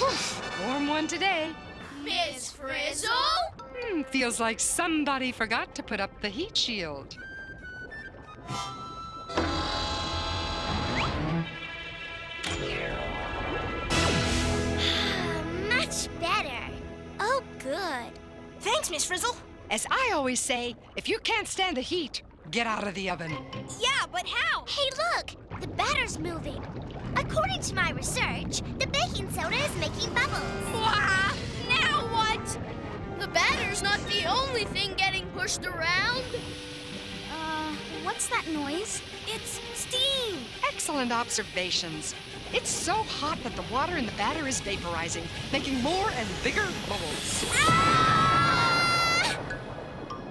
Warm one today. Miss Frizzle? Feels like somebody forgot to put up the heat shield. Much better. Oh, good. Thanks, Miss Frizzle. As I always say, if you can't stand the heat, get out of the oven. Yeah, but how? Hey, look! The batter's moving. According to my research, the baking soda is making bubbles. Wow! Now what? The batter's not the only thing getting pushed around. What's that noise? It's steam. Excellent observations. It's so hot that the water in the batter is vaporizing, making more and bigger bubbles.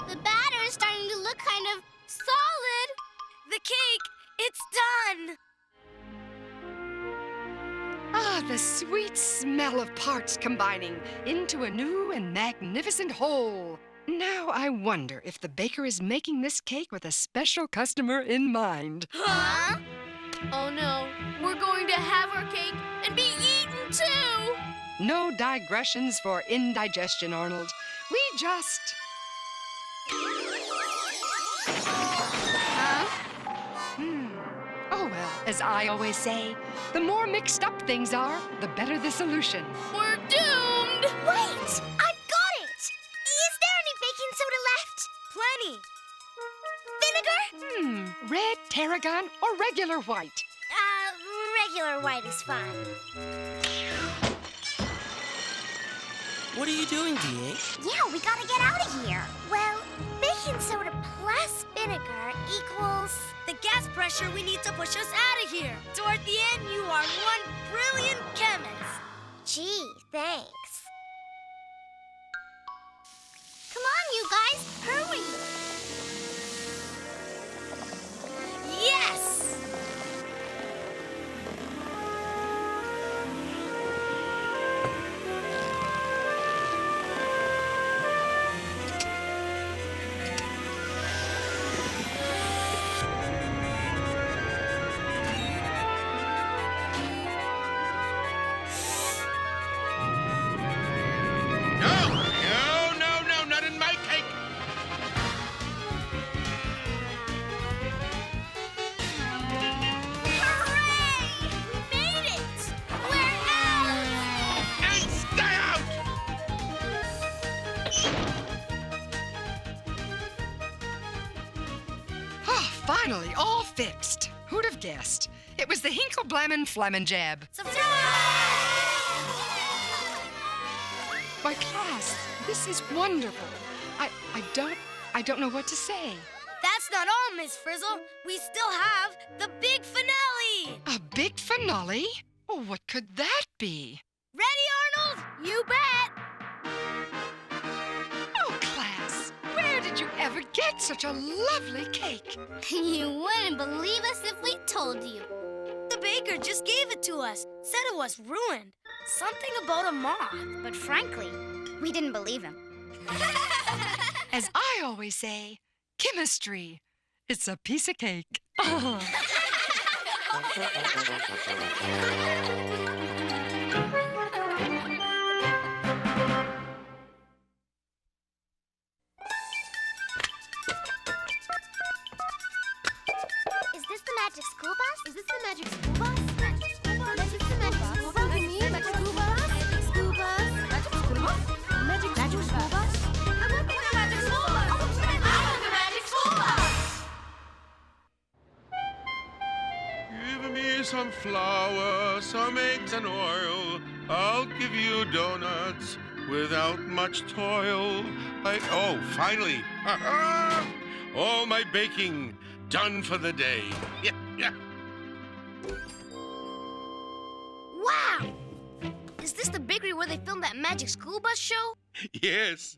The batter is starting to look kind of solid. The cake, it's done. Ah, the sweet smell of parts combining into a new and magnificent whole. Now I wonder if the baker is making this cake with a special customer in mind. Huh? Oh no, we're going to have our cake and be eaten too. No digressions for indigestion, Arnold. We just... Oh, well, as I always say, the more mixed up things are, the better the solution. We're doomed. Wait! I've got it! Is there any baking soda left? Plenty. Vinegar? Red, tarragon, or regular white? Regular white is fine. What are you doing, DA? Yeah, we gotta get out of here. Well, baking soda plus vinegar equals... The gas pressure we need to push us out of here. Toward the end, you are one brilliant chemist. Gee, thanks. Come on, you guys, hurry. Yes! No, not in my cake. Hooray! We made it! We're out! Hey, stay out! Ah, finally, all fixed. Who'd have guessed? It was the Hinkle-Blammin' Flamin'-Jab. My class, this is wonderful. I don't know what to say. That's not all, Miss Frizzle. We still have the big finale. A big finale? Oh, what could that be? Ready, Arnold? You bet. Oh, class, where did you ever get such a lovely cake? You wouldn't believe us if we told you. The baker just gave it to us. Said it was ruined. Something about a moth. But frankly, we didn't believe him. As I always say, chemistry. It's a piece of cake. Is this the magic school bus? Is this the magic school bus? Magic school bus? Is this the magic school bus? Magic school bus? Magic school bus? Magic school bus? Magic school bus? I want the magic school bus! I want the magic school bus! Give me some flour, some eggs and oil. I'll give you donuts without much toil. Oh, finally. All my baking done for the day. Yeah. Wow! Is this the bakery where they filmed that magic school bus show? Yes,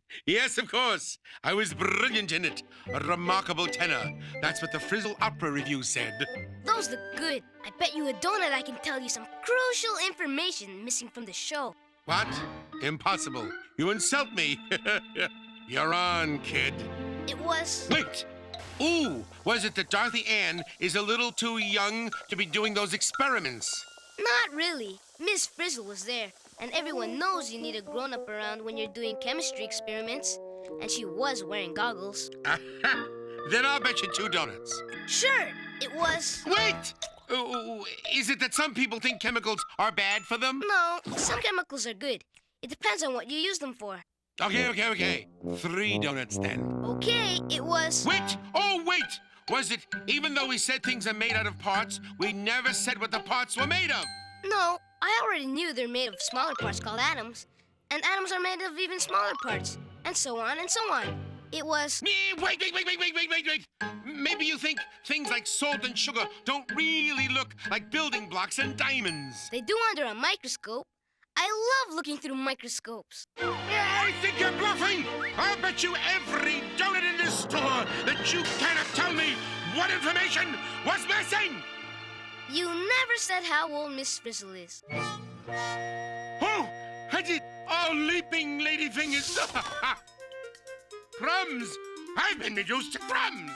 of course. I was brilliant in it. A remarkable tenor. That's what the Frizzle Opera Review said. Those look good. I bet you a donut I can tell you some crucial information missing from the show. What? Impossible. You insult me. You're on, kid. It was... Wait! Ooh, was it that Dorothy Ann is a little too young to be doing those experiments? Not really. Miss Frizzle was there. And everyone knows you need a grown-up around when you're doing chemistry experiments. And she was wearing goggles. Then I'll bet you 2 donuts. Sure, it was... Wait! Is it that some people think chemicals are bad for them? No, some chemicals are good. It depends on what you use them for. Okay. 3 donuts then. Okay, it was... Wait! Oh, wait! Was it, even though we said things are made out of parts, we never said what the parts were made of? No, I already knew they're made of smaller parts called atoms. And atoms are made of even smaller parts. And so on and so on. It was... Wait! Maybe you think things like salt and sugar don't really look like building blocks and diamonds. They do under a microscope. I love looking through microscopes. I think you're bluffing! I'll bet you every donut in this store that you cannot tell me what information was missing! You never said how old Miss Frizzle is. Oh! I did... Oh, leaping ladyfingers! Crumbs! I've been reduced to crumbs!